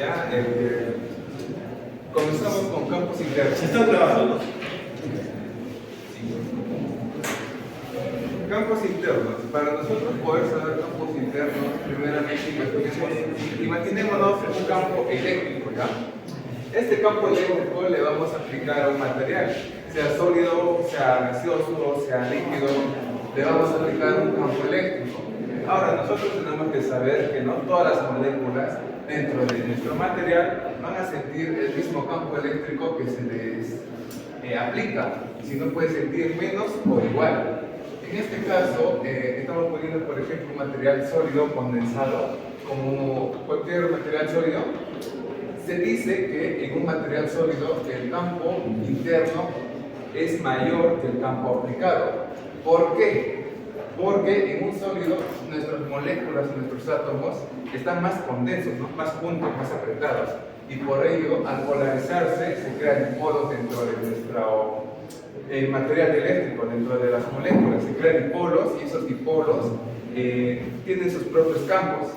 Ya, comenzamos con campos internos. ¿Se está grabando? Campos internos. Para nosotros poder saber campos internos, primeramente imaginémonos un campo eléctrico, ¿ya? Este campo eléctrico le vamos a aplicar a un material, sea sólido, sea gaseoso, sea líquido, le vamos a aplicar un campo eléctrico. Ahora, nosotros tenemos que saber que no todas las moléculas dentro de nuestro material van a sentir el mismo campo eléctrico que se les aplica, sino puede sentir menos o igual. En este caso, estamos poniendo, por ejemplo, un material sólido condensado, como cualquier material sólido. Se dice que en un material sólido el campo interno es mayor que el campo aplicado. ¿Por qué? Porque en un sólido nuestras moléculas, nuestros átomos están más condensos, ¿no? Más juntos, más apretados. Y por ello, al polarizarse, se crean dipolos dentro de nuestro material eléctrico, dentro de las moléculas. Se crean dipolos y esos dipolos tienen sus propios campos,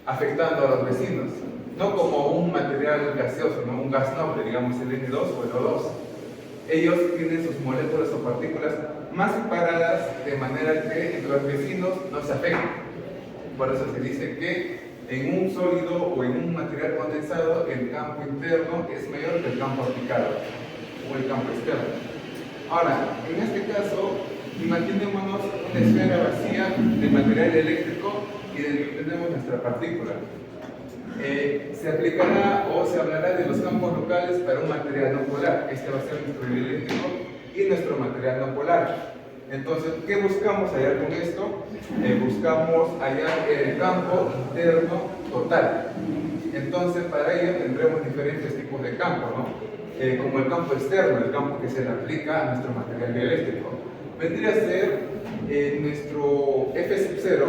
afectando a los vecinos. No como un material gaseoso, ¿no? Un gas noble, digamos el N2 o el O2. Ellos tienen sus moléculas o partículas más separadas de manera que entre los vecinos no se afecten. Por eso se dice que en un sólido o en un material condensado el campo interno es mayor que el campo aplicado o el campo externo. Ahora, en este caso, imaginémonos una esfera vacía de material eléctrico y dentro tenemos nuestra partícula. Se aplicará o se hablará de los campos locales para un material no polar. Este va a ser nuestro hilo eléctrico y nuestro material no polar. Entonces, ¿qué buscamos hallar con esto? Buscamos hallar el campo interno total. Entonces, para ello tendremos diferentes tipos de campos, ¿no? Como el campo externo, el campo que se le aplica a nuestro material eléctrico. Vendría a ser nuestro F sub 0,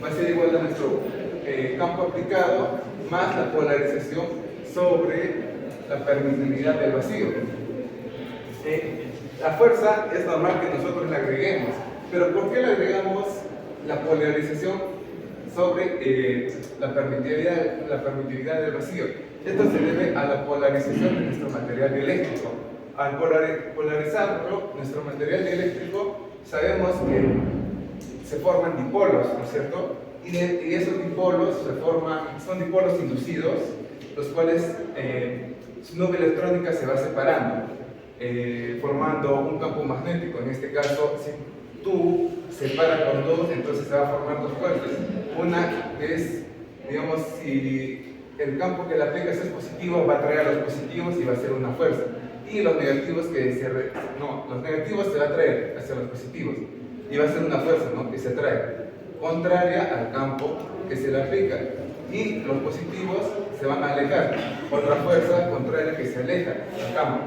va a ser igual a nuestro campo aplicado más la polarización sobre la permitividad del vacío. La fuerza es normal que nosotros la agreguemos, pero ¿por qué le agregamos la polarización sobre la permitividad del vacío? Esto se debe a la polarización de nuestro material eléctrico. Al polarizarlo, nuestro material eléctrico, sabemos que se forman dipolos, ¿no es cierto? Y esos dipolos son dipolos inducidos, los cuales su nube electrónica se va separando, formando un campo magnético. En este caso, si tú separas con dos, entonces se va a formar dos fuerzas. Una es, digamos, si el campo que le aplicas es positivo, va a atraer a los positivos y va a ser una fuerza. Y los negativos los negativos se va a atraer hacia los positivos y va a ser una fuerza, ¿no? Que se atrae, contraria al campo que se le aplica, y los positivos se van a alejar, otra fuerza contraria que se aleja del campo.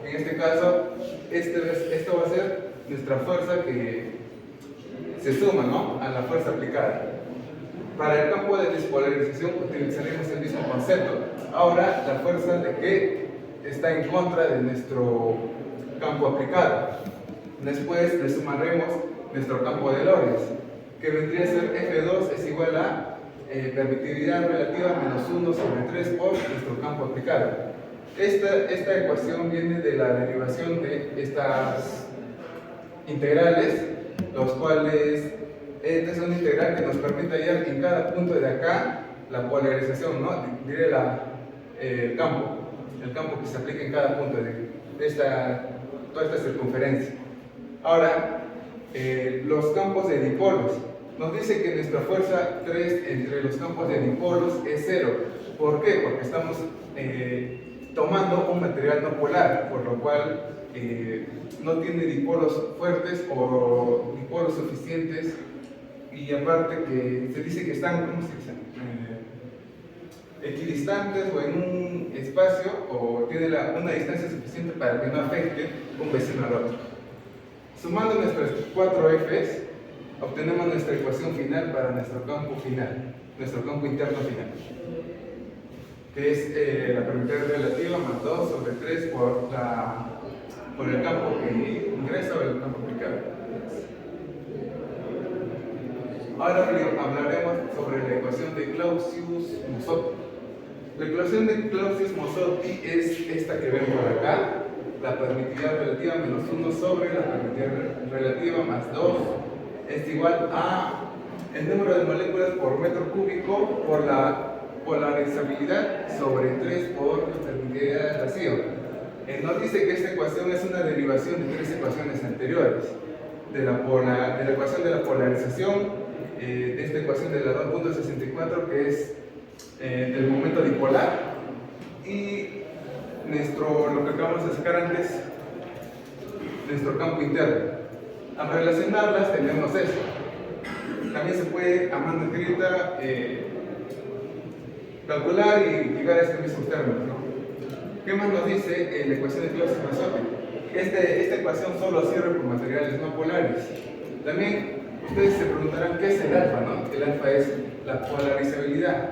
En este caso, esto va a ser nuestra fuerza que se suma, ¿no? A la fuerza aplicada. Para el campo de despolarización utilizaremos el mismo concepto. Ahora, la fuerza de que está en contra de nuestro campo aplicado. Después le sumaremos nuestro campo de Lorentz, que vendría a ser F2 es igual a permitividad relativa menos 1 sobre 3 por nuestro campo aplicado. Esta ecuación viene de la derivación de estas integrales, los cuales esta es una integral que nos permite hallar en cada punto de acá la polarización, ¿no? Diré el campo que se aplica en cada punto de toda esta circunferencia. Ahora, los campos de dipolos. Nos dice que nuestra fuerza 3 entre los campos de dipolos es 0. ¿Por qué? Porque estamos tomando un material no polar, por lo cual no tiene dipolos fuertes o dipolos suficientes, y aparte que se dice que están, ¿cómo se dice? Equidistantes o en un espacio, o tiene una distancia suficiente para que no afecte un vecino al otro. Sumando nuestras 4 Fs, obtenemos nuestra ecuación final para nuestro campo final, nuestro campo interno final, que es la permitividad relativa más 2 sobre 3 por el campo que ingresa o el campo aplicado. Ahora hablaremos sobre la ecuación de Clausius-Musot. La ecuación de Clausius-Mozotti es esta que ven por acá, la permitividad relativa menos 1 sobre la permitividad relativa más 2 es igual a el número de moléculas por metro cúbico por la polarizabilidad sobre 3 por la permitividad del vacío. Nos dice que esta ecuación es una derivación de 3 ecuaciones anteriores, de la ecuación de la polarización, de esta ecuación de la 2.64 que es del momento dipolar, y lo que acabamos de sacar antes, nuestro campo interno. Al relacionarlas tenemos esto. También se puede a mano escrita calcular y llegar a este mismo término, ¿no? ¿Qué más nos dice la ecuación de Clausius-Mozotti? Esta ecuación solo sirve por materiales no polares. También ustedes se preguntarán qué es el alfa, ¿no? El alfa es la polarizabilidad.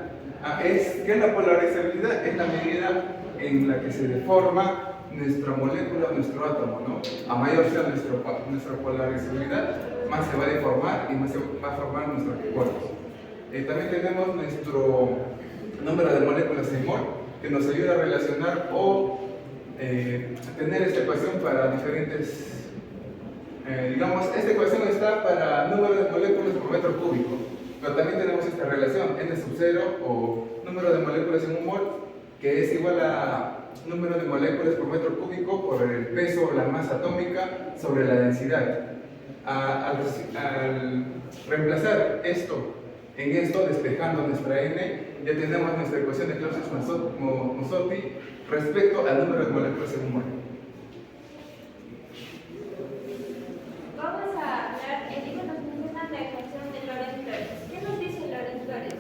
¿Qué es la polarizabilidad? Es la medida en la que se deforma nuestra molécula, nuestro átomo, ¿no? A mayor sea nuestra polarizabilidad, más se va a deformar y más se va a formar nuestros anticuerpos. También tenemos nuestro número de moléculas en mol, que nos ayuda a relacionar o tener esta ecuación para diferentes, digamos, esta ecuación está para número de moléculas por metro cúbico, pero también tenemos esta relación, n sub 0 o número de moléculas en un mol, que es igual a número de moléculas por metro cúbico por el peso o la masa atómica sobre la densidad. Al reemplazar esto en esto, despejando nuestra n, ya tenemos nuestra ecuación de Clausius-Mozotti respecto al número de moléculas en un mol. Vamos a hablar, el libro nos menciona la ecuación de Lorentz-Lorentz. ¿Qué nos dice Lorentz-Lorentz?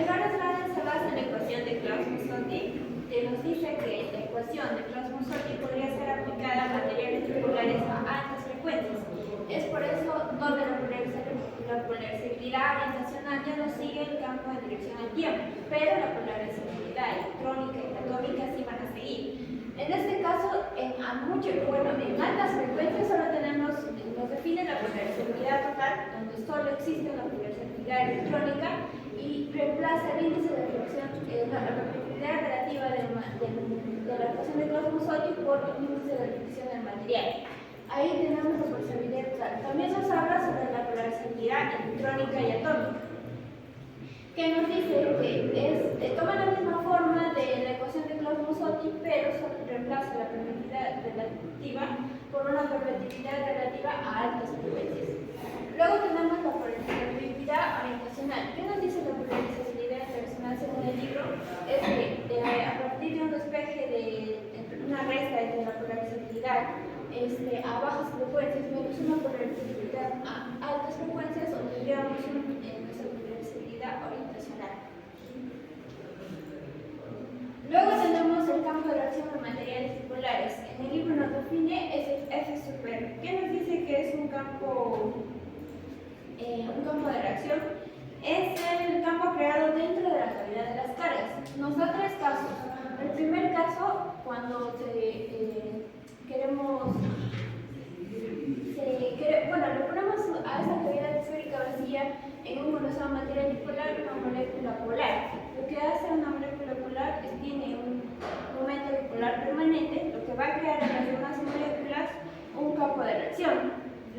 Lorentz-Lorentz se basa en la ecuación de Clausius-Mozotti, que nos dice que la ecuación de Clausius-Mozotti podría ser aplicada a materiales dipolares a altas frecuencias. Es por eso donde la polarizabilidad orientacional ya no sigue el campo en dirección al tiempo, pero la polarizabilidad electrónica y atómica sí van a seguir. En este caso, en altas frecuencias solo nos define la polarizabilidad total, donde solo existe la polarizabilidad electrónica, y reemplaza el índice de reflexión, la permitividad relativa de la ecuación de Clausius-Mozotti por el índice de reflexión del material. Ahí tenemos la polarizabilidad total. También nos habla sobre la polarizabilidad electrónica y atómica, que nos dice que toma la misma forma de la ecuación de Clausius-Mozotti, pero solo reemplaza la permitividad relativa por una permitividad relativa a altas frecuencias. Luego tenemos la polarizabilidad orientacional. ¿Qué nos dice la polarizabilidad orientacional según el libro? Es que a partir de un despeje de una resta entre la polarizabilidad a bajas frecuencias menos una polarizabilidad a altas frecuencias, obtendríamos nuestra polarizabilidad orientacional. Luego tenemos el campo de reacción de materiales dipolares. En el libro nos define es el F sub R. ¿Qué nos dice que es un campo de reacción? Es el campo creado dentro de la cavidad de las cargas. Nos da 3 casos. El primer caso, cuando le ponemos a esta cavidad esférica vacía en un condensador material dipolar una molécula polar. Lo que hace una molécula polar es tiene un momento dipolar permanente, lo que va a crear en las demás moléculas un campo de reacción.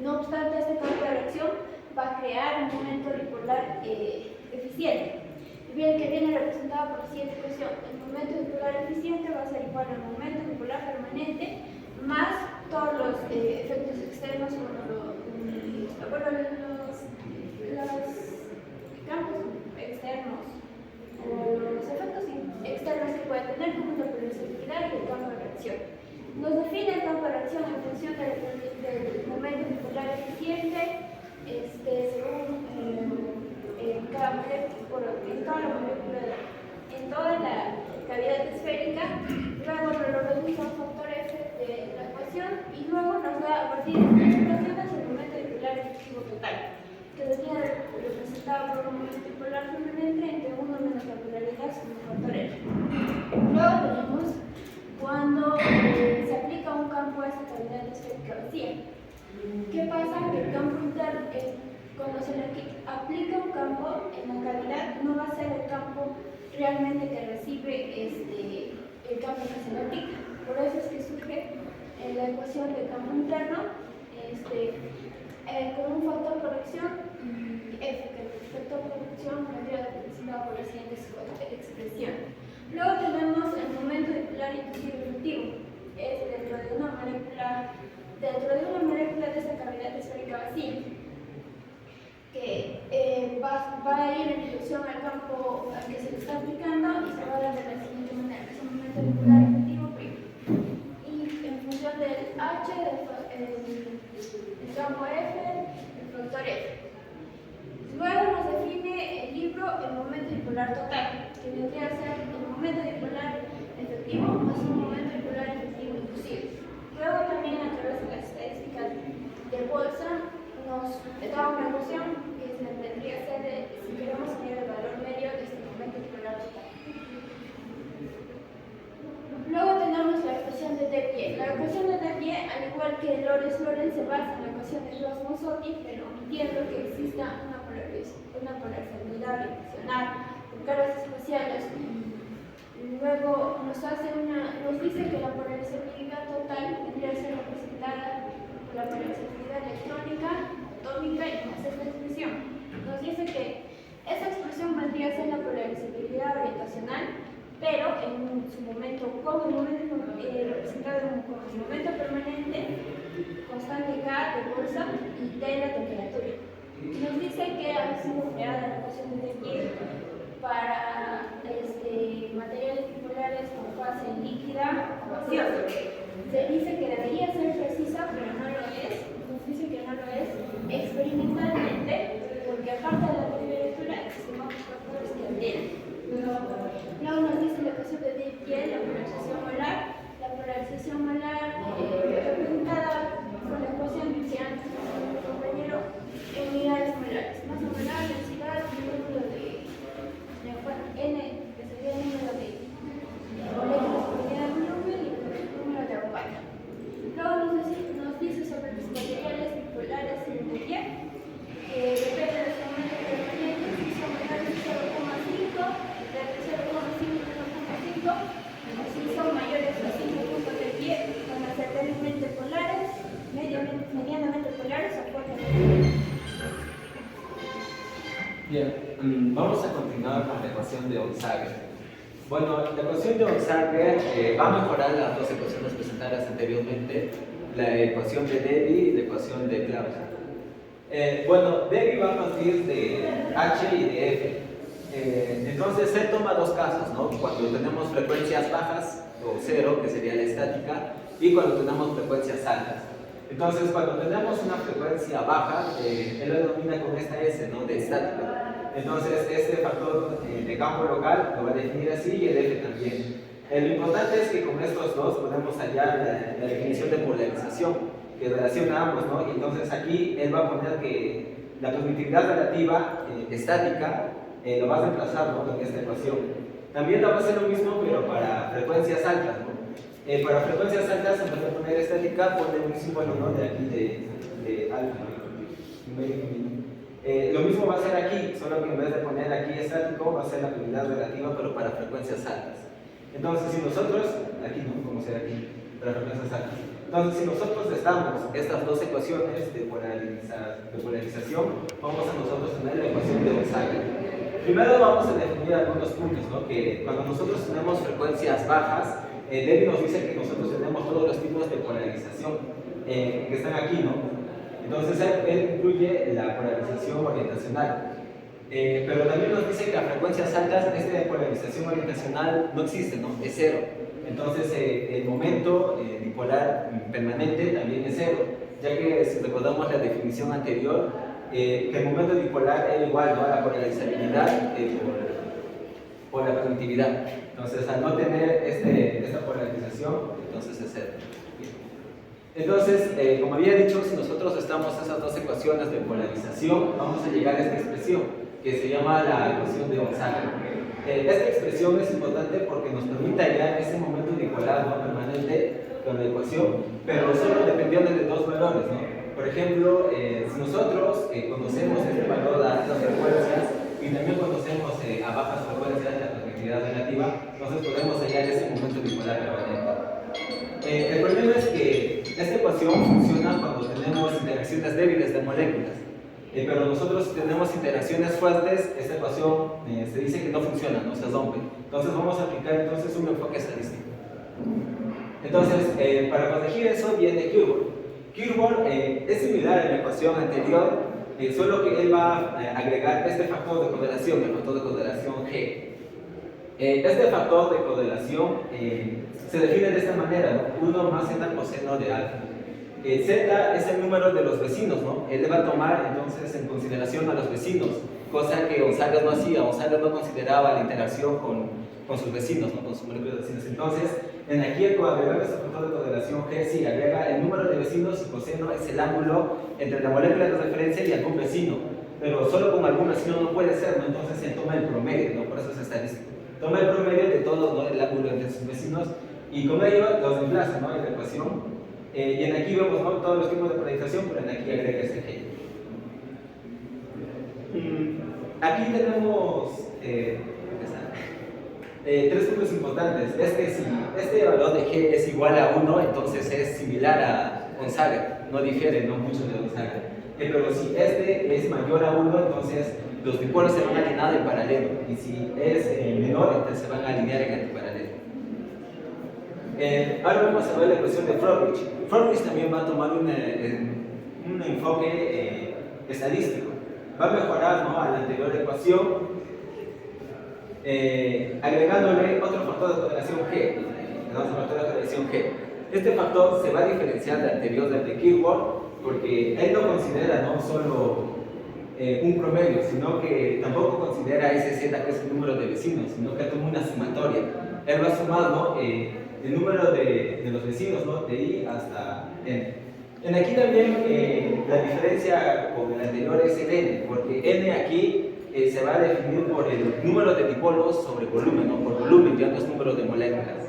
No obstante, este campo de reacción va a crear un momento dipolar eficiente. Bien, que viene representado por la siguiente ecuación. El momento dipolar eficiente va a ser igual al momento dipolar permanente más todos los efectos externos como los campos externos o los efectos externos que puede tener como la polarizabilidad y el campo de reacción. Nos define el campo de reacción en función del momento dipolar eficiente según en toda la cavidad esférica. Luego lo reduce a un factor F de la ecuación y luego nos da a partir de estas ecuaciones el momento dipolar efectivo total, que sería representado por un momento dipolar permanente entre 1 menos la polaridad sobre un factor F. Luego tenemos cuando se aplica un campo a esta cavidad esférica vacía. ¿Qué pasa? Que el campo interno, cuando se le aplica un campo en la cavidad, no va a ser el campo realmente que recibe el campo que se le aplica. Por eso es que surge la ecuación de campo interno con un factor corrección y F, que el factor corrección vendría representado por las siguientes expresiones. Luego tenemos el momento dipolar inducido efectivo. Es dentro de una molécula de esta cavidad esférica vacía, que va a ir en dirección al campo al que se le está aplicando y se va a dar de la siguiente manera: es un momento dipolar efectivo primo. Y en función del H, el campo F, el factor F. Luego nos define el libro el momento dipolar total, que vendría a ser el momento dipolar efectivo más un momento dipolar efectivo inducido. Luego también a través de las estadísticas de bolsa nos da una ecuación que vendría a ser si queremos hallar el valor medio de este momento dipolar total. Luego tenemos la ecuación de Debye. La ecuación de Debye, al igual que Lorentz se basa en la ecuación de Gauss-Mozotti, pero omitiendo que exista una polarizabilidad habitacional con caras espaciales. Luego nos dice que la polarizabilidad total vendría a ser representada por la polarizabilidad electrónica, atómica y más esta expresión. Nos dice que esta expresión vendría a ser la polarizabilidad orientacional, pero en su momento representado como el momento permanente, constante K de bolsa y T la temperatura. Nos dice que ha sido creada la ecuación de Debye para materiales bipolares con fase líquida o gaseosa. Se dice que debería ser precisa, pero no lo es. Nos dice que no lo es experimentalmente, porque aparte de la temperatura existen otros factores que alteran. Luego nos dice la ecuación de Debye, la polarización molar. La polarización molar representada por la ecuación que antes mi compañero en unidades molares. Masa molar, densidad, número de N, que sería el número de moléculas por unidad de volumen, y el número de Ampère. Luego nos dice sobre los materiales bipolares en Debye, que depende de su momento permanente, si son menores de 0,5, de 0,5 a 0,5, o si son mayores a 5 puntos de pie, van a ser débilmente polares, medianamente polares o fuertemente. Bien, vamos a continuar con la ecuación de Onsager. Bueno, la ecuación de Onsager va a mejorar las dos ecuaciones presentadas anteriormente, la ecuación de Debye y la ecuación de Clausius. Bueno, Debye va a partir de H y de F. Entonces, se toma dos casos, ¿no? Cuando tenemos frecuencias bajas o cero, que sería la estática, y cuando tenemos frecuencias altas. Entonces, cuando tenemos una frecuencia baja, él lo denomina con esta S, ¿no? De estática. Entonces, este factor de campo local lo va a definir así y el F también. Lo importante es que con estos dos podemos hallar la definición de polarización que relaciona ambos, ¿no? Y entonces aquí él va a poner que la permitividad relativa estática lo va a reemplazar, ¿no? En esta ecuación. También va a hacer lo mismo, pero para frecuencias altas, ¿no? Para frecuencias altas, en vez de poner estática, pone un símbolo, ¿no? De aquí de alfa. Lo mismo va a ser aquí, solo que en vez de poner aquí estático, va a ser la permitividad relativa, pero para frecuencias altas. Entonces, si nosotros, aquí no, como sea aquí, para frecuencias altas. Entonces, si nosotros estamos estas dos ecuaciones de polarización, vamos a nosotros tener la ecuación de Onsager. Primero vamos a definir algunos puntos, ¿no? Que cuando nosotros tenemos frecuencias bajas, Debye nos dice que nosotros tenemos todos los tipos de polarización que están aquí, ¿no? Entonces él incluye la polarización orientacional. Pero también nos dice que a frecuencias altas esta polarización orientacional no existe, ¿no? Es cero. Entonces el momento dipolar permanente también es cero, ya que si recordamos la definición anterior, que el momento dipolar es igual, ¿no? A la polarizabilidad por la permitividad. Entonces, al no tener esta polarización, entonces es cero. Entonces, como había dicho, si nosotros estamos esas dos ecuaciones de polarización, vamos a llegar a esta expresión, que se llama la ecuación de Onsager. Esta expresión es importante porque nos permite hallar ese momento dipolar, ¿no? Permanente con la ecuación, pero solo dependiendo de dos valores, ¿no? Por ejemplo, si nosotros conocemos este valor a altas frecuencias y también conocemos a bajas frecuencias la permitividad actividad relativa, entonces podemos hallar ese momento bipolar permanente. El problema es que esta ecuación funciona cuando tenemos interacciones débiles de moléculas, pero nosotros si tenemos interacciones fuertes, esta ecuación se dice que no funciona, no se rompe. Entonces vamos a aplicar entonces un enfoque estadístico. Entonces, para corregir eso viene Kurbor. Kurbor es similar a la ecuación anterior, solo que él va a agregar este factor de correlación, el factor de correlación G. Este factor de correlación se define de esta manera, ¿no? 1 más z coseno de alfa. Z es el número de los vecinos, ¿no? Él va a tomar entonces en consideración a los vecinos, cosa que González no hacía. González no consideraba la interacción con sus vecinos, ¿no? Con sus moléculas de vecinos. Entonces, aquí el agregar este factor de correlación G, sí, agrega el número de vecinos y coseno es el ángulo entre la molécula de referencia y algún vecino. Pero solo con algún vecino no puede ser, ¿no? Entonces él toma el promedio, ¿no? Por eso es estadístico. Toma el promedio de todo, ¿no? El ángulo entre sus vecinos y con ello los reemplaza, ¿no? En la ecuación. Y en aquí vemos, ¿no? Todos los tipos de polarización, pero en aquí agrega este G. Aquí tenemos tres puntos importantes. Es que si este valor de G es igual a 1, entonces es similar a Gonzaga, no difiere no mucho de Gonzaga. Pero si este es mayor a 1, entonces los dipolos se van a alinear en paralelo. Y si es menor, entonces se van a alinear en antiparalelo. Ahora vamos a ver la ecuación de Froelich. Froelich también va a tomar un enfoque estadístico. Va a mejorar, ¿no? a la anterior ecuación, agregándole otro factor de correlación G. Otro factor de correlación G. Este factor se va a diferenciar del anterior, del de Kurbor, porque él no considera no solo un promedio, sino que tampoco considera ese Z que es el número de vecinos, sino que toma una sumatoria. Él va a sumar, ¿no? El número de los vecinos, ¿no? De I hasta N. En aquí también la diferencia con el anterior es en N, porque N aquí se va a definir por el número de dipolos sobre volumen, ¿no? Por volumen, ya no es número de moléculas.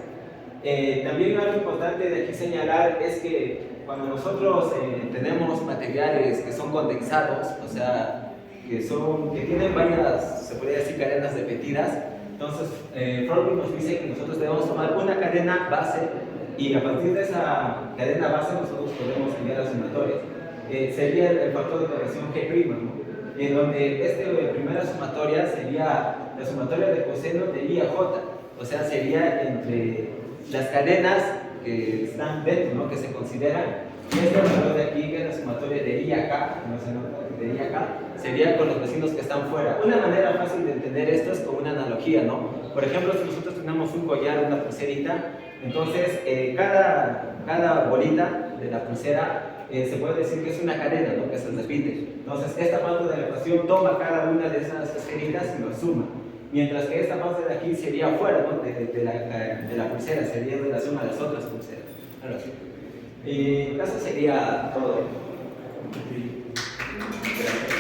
También algo importante de aquí señalar es que cuando nosotros tenemos materiales que son condensados, o sea, que tienen varias, se podría decir, cadenas repetidas, entonces Froelich nos dice que nosotros debemos tomar una cadena base y a partir de esa cadena base nosotros podemos enviar las sumatorias. Sería el factor de correlación G', ¿no? En donde primera sumatoria sería la sumatoria de coseno de I a J, o sea, sería entre las cadenas que están dentro, ¿no? Que se consideran, y este valor de aquí, que es la sumatoria de I a K, no se nota, de I a K, sería con los vecinos que están fuera. Una manera fácil de entender esto es con una analogía, ¿no? Por ejemplo, si nosotros tenemos un collar, una pulserita, entonces cada bolita de la pulsera se puede decir que es una cadena, ¿no? Que se repite. Entonces, esta parte de la ecuación toma cada una de esas esferitas y lo suma. Mientras que esta parte de aquí sería fuera, ¿no? de la pulsera, sería en relación a las otras pulseras. Ahora sí. Y eso sería todo. Gracias.